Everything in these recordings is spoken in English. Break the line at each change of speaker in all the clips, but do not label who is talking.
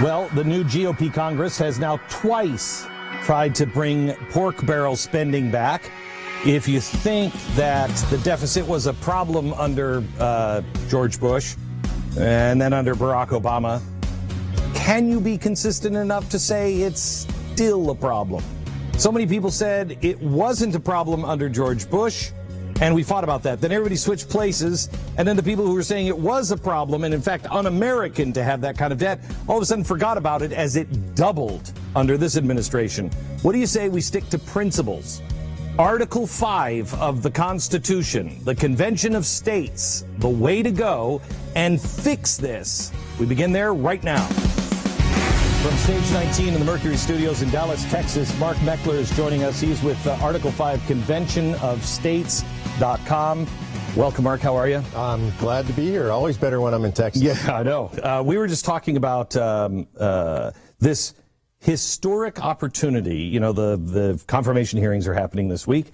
Well, the new GOP Congress has now twice tried to bring pork barrel spending back. If you think that the deficit was a problem under George Bush and then under Barack Obama, can you be consistent enough to say it's still a problem? So many people said it wasn't a problem under George Bush, and we fought about that. Then everybody switched places, and then the people who were saying it was a problem, and in fact un-American to have that kind of debt, all of a sudden forgot about it as it doubled under this administration. What do you say we stick to principles? Article 5 of the Constitution, the Convention of States, the way to go, and fix this. We begin there right now. From Stage 19 in the Mercury Studios in Dallas, Texas, Mark Meckler is joining us. He's with Article 5 conventionofstates.com. Welcome, Mark. How are you?
I'm glad to be here. Always better when I'm in Texas.
Yeah, I know. We were just talking about this historic opportunity. You know, the confirmation hearings are happening this week,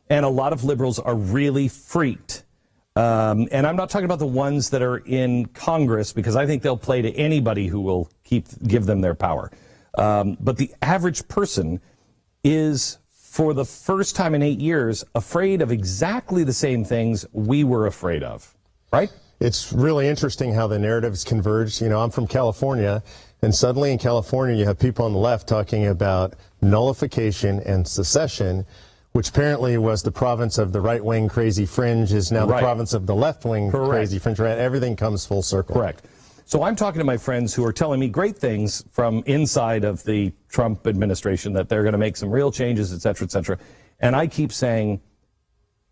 and a lot of liberals are really freaked. And I'm not talking about the ones that are in Congress, because I think they'll play to anybody who will give them their power. But the average person is, for the first time in 8 years, afraid of exactly the same things we were afraid of, right?
It's really interesting how the narratives converge. You know, I'm from California, and suddenly in California you have people on the left talking about nullification and secession, which apparently was the province of the right-wing crazy fringe, is now the province of the left-wing crazy fringe. Right? Everything comes full circle.
Correct. So I'm talking to my friends who are telling me great things from inside of the Trump administration, that they're going to make some real changes, et cetera, et cetera. And I keep saying,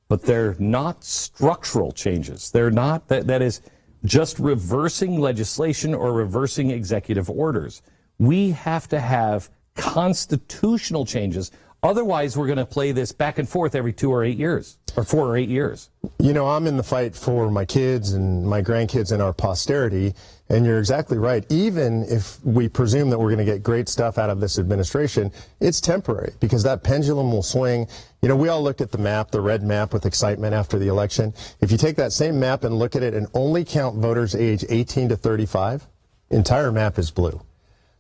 but they're not structural changes. They're not, that is just reversing legislation or reversing executive orders. We have to have constitutional changes. Otherwise, we're going to play this back and forth every 2 or 8 years, or 4 or 8 years.
You know, I'm in the fight for my kids and my grandkids and our posterity, and you're exactly right. Even if we presume that we're going to get great stuff out of this administration, it's temporary, because that pendulum will swing. You know, we all looked at the map, the red map, with excitement after the election. If you take that same map and look at it and only count voters age 18 to 35, the entire map is blue.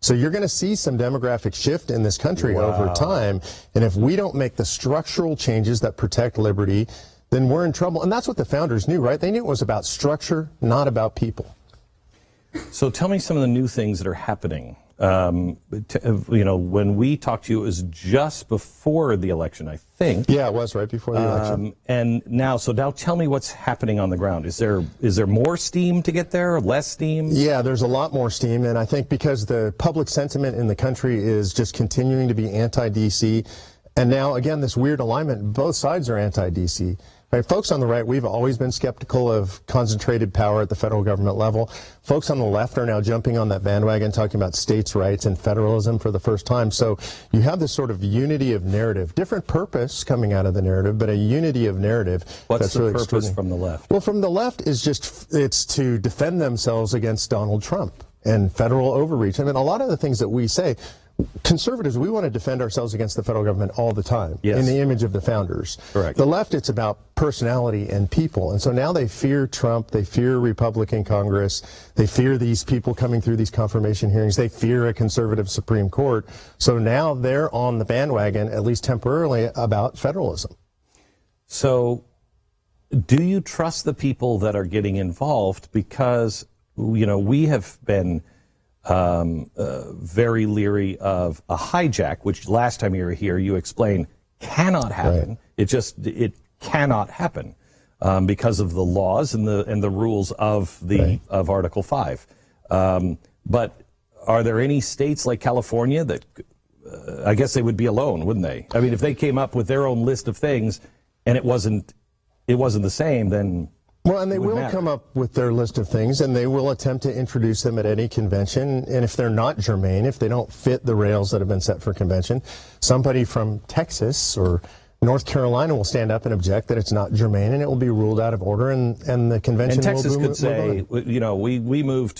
So you're going to see some demographic shift in this country over time. And if we don't make the structural changes that protect liberty, then we're in trouble. And that's what the founders knew, right? They knew it was about structure, not about people.
So tell me some of the new things that are happening. You know, when we talked to you, it was just before the election, I think.
Yeah, it was right before the election.
And now tell me what's happening on the ground. Is there more steam to get there, less steam?
Yeah, there's a lot more steam. And I think because the public sentiment in the country is just continuing to be anti-DC. And now, again, this weird alignment, both sides are anti-DC. Right, folks on the right, we've always been skeptical of concentrated power at the federal government level. Folks on the left are now jumping on that bandwagon, talking about states' rights and federalism for the first time. So you have this sort of unity of narrative, different purpose coming out of the narrative, but a unity of narrative.
What's the purpose from the left?
Well, from the left is it's to defend themselves against Donald Trump and federal overreach. I mean, a lot of the things that we say, conservatives, we want to defend ourselves against the federal government all the time, in the image of the founders.
Correct.
The left, it's about personality and people. And so now they fear Trump, they fear Republican Congress, they fear these people coming through these confirmation hearings, they fear a conservative Supreme Court. So now they're on the bandwagon, at least temporarily, about federalism. So
do you trust the people that are getting involved? Because, you know, we have been very leery of a hijack, which last time you were here, you explained cannot happen. Right. It cannot happen because of the laws and the rules of of Article 5. But are there any states like California that I guess they would be alone, wouldn't they? I mean, if they came up with their own list of things and it wasn't the same, then.
Well, and they will come up with their list of things, and they will attempt to introduce them at any convention. And if they're not germane, if they don't fit the rails that have been set for convention, somebody from Texas or North Carolina will stand up and object that it's not germane, and it will be ruled out of order, and the convention
and Texas
will
could say, you know, we move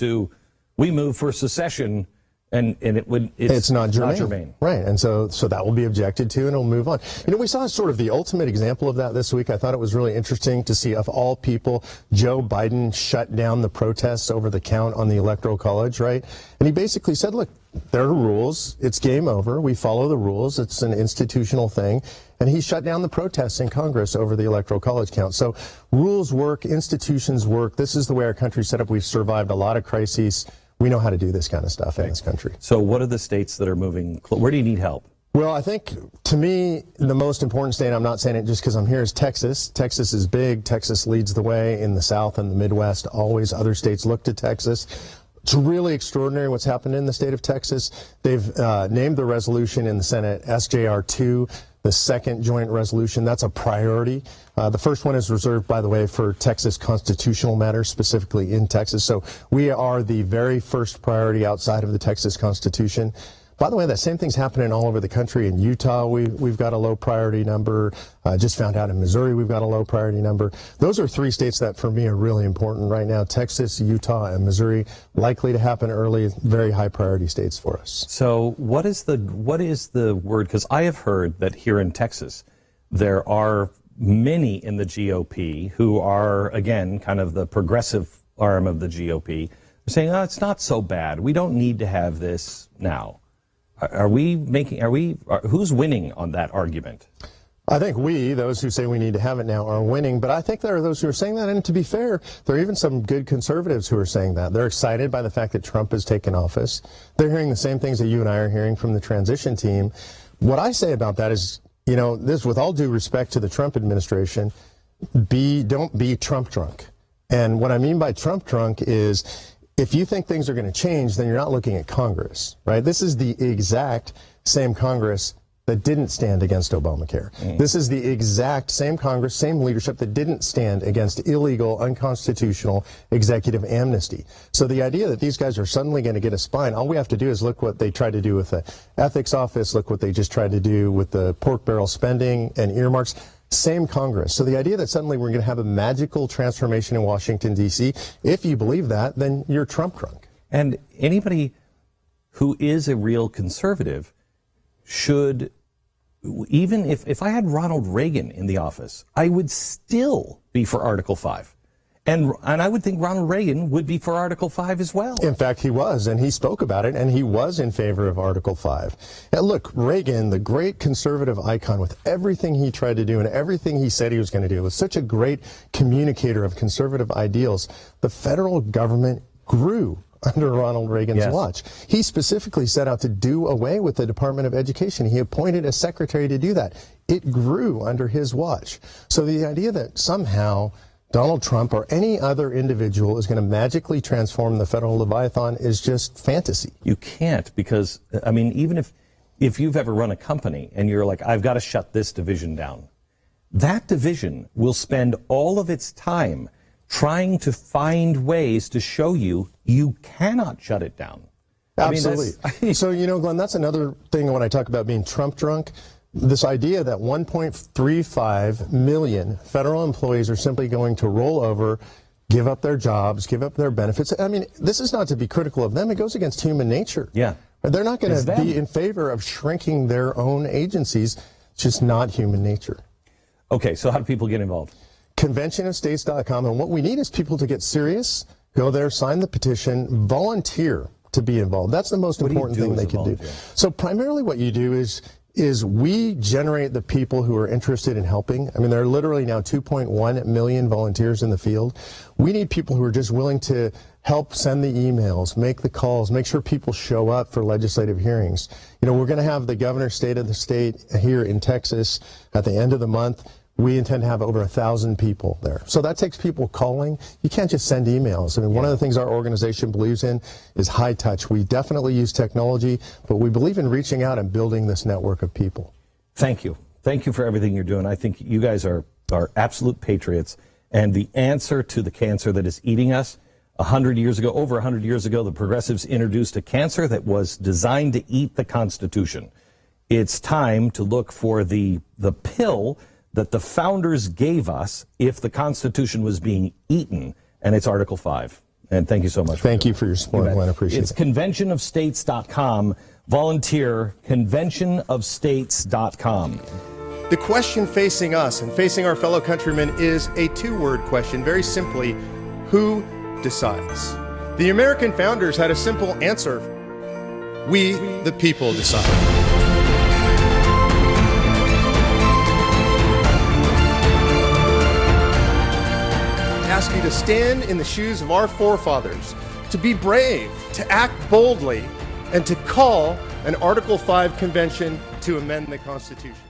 for secession, And it's
not germane. Right. And so that will be objected to and it'll move on. You know, we saw sort of the ultimate example of that this week. I thought it was really interesting to see, of all people, Joe Biden shut down the protests over the count on the Electoral College, right? And he basically said, look, there are rules. It's game over. We follow the rules. It's an institutional thing. And he shut down the protests in Congress over the Electoral College count. So rules work. Institutions work. This is the way our country's set up. We've survived a lot of crises. We know how to do this kind of stuff in this country.
So what are the states that are moving? Where do you need help?
Well, I think, to me, the most important state, I'm not saying it just because I'm here, is Texas. Texas is big. Texas leads the way in the South and the Midwest. Always other states look to Texas. It's really extraordinary what's happened in the state of Texas. They've named the resolution in the Senate SJR 2, the second joint resolution. That's a priority. The first one is reserved, by the way, for Texas constitutional matters, specifically in Texas. So we are the very first priority outside of the Texas Constitution. By the way, that same thing's happening all over the country. In Utah, we've got a low priority number. Just found out in Missouri we've got a low priority number. Those are three states that, for me, are really important right now. Texas, Utah, and Missouri, likely to happen early, very high priority states for us.
So what is the word? Because I have heard that here in Texas, there are many in the GOP who are, again, kind of the progressive arm of the GOP, saying, oh, it's not so bad. We don't need to have this now. Who's winning on that argument?
I think those who say we need to have it now, are winning. But I think there are those who are saying that. And to be fair, there are even some good conservatives who are saying that. They're excited by the fact that Trump has taken office. They're hearing the same things that you and I are hearing from the transition team. What I say about that is, you know, this, with all due respect to the Trump administration, don't be Trump drunk. And what I mean by Trump drunk is, if you think things are going to change, then you're not looking at Congress, right? This is the exact same Congress that didn't stand against Obamacare. This is the exact same Congress, same leadership that didn't stand against illegal, unconstitutional executive amnesty. So the idea that these guys are suddenly going to get a spine, all we have to do is look what they tried to do with the ethics office, look what they just tried to do with the pork barrel spending and earmarks. Same Congress. So the idea that suddenly we're going to have a magical transformation in Washington, D.C., if you believe that, then you're Trump drunk.
And anybody who is a real conservative should, even if I had Ronald Reagan in the office, I would still be for Article 5. And I would think Ronald Reagan would be for Article 5 as well.
In fact, he was, and he spoke about it, and he was in favor of Article 5. And look, Reagan, the great conservative icon, with everything he tried to do and everything he said he was going to do, was such a great communicator of conservative ideals. The federal government grew under Ronald Reagan's watch. He specifically set out to do away with the Department of Education. He appointed a secretary to do that. It grew under his watch. So the idea that somehow Donald Trump or any other individual is going to magically transform the federal Leviathan is just fantasy.
You can't, because, I mean, even if you've ever run a company and you're like, I've got to shut this division down, that division will spend all of its time trying to find ways to show you you cannot shut it down.
Absolutely. So, you know, Glenn, that's another thing when I talk about being Trump drunk. This idea that 1.35 million federal employees are simply going to roll over, give up their jobs, give up their benefits. I mean, this is not to be critical of them. It goes against human nature.
Yeah.
They're not going to be in favor of shrinking their own agencies. It's just not human nature.
Okay, so how do people get involved?
Conventionofstates.com. And what we need is people to get serious, go there, sign the petition, volunteer to be involved. That's the most important thing they can do. So primarily what you do is we generate the people who are interested in helping. I mean, there are literally now 2.1 million volunteers in the field. We need people who are just willing to help send the emails, make the calls, make sure people show up for legislative hearings. You know, we're going to have the governor's state of the state here in Texas at the end of the month. We intend to have over 1,000 people there. So that takes people calling. You can't just send emails. I mean, one of the things our organization believes in is high touch. We definitely use technology, but we believe in reaching out and building this network of people.
Thank you. Thank you for everything you're doing. I think you guys are absolute patriots. And the answer to the cancer that is eating us, 100 years ago, over 100 years ago, the progressives introduced a cancer that was designed to eat the Constitution. It's time to look for the pill that the founders gave us if the Constitution was being eaten, and it's Article 5. And thank you so much.
Thank you for your support, Glenn. I appreciate
it. It's
it.
conventionofstates.com. Volunteer, conventionofstates.com.
The question facing us and facing our fellow countrymen is a two-word question. Very simply, who decides? The American founders had a simple answer. We, the people, decide. Ask you to stand in the shoes of our forefathers, to be brave, to act boldly, and to call an Article 5 convention to amend the Constitution.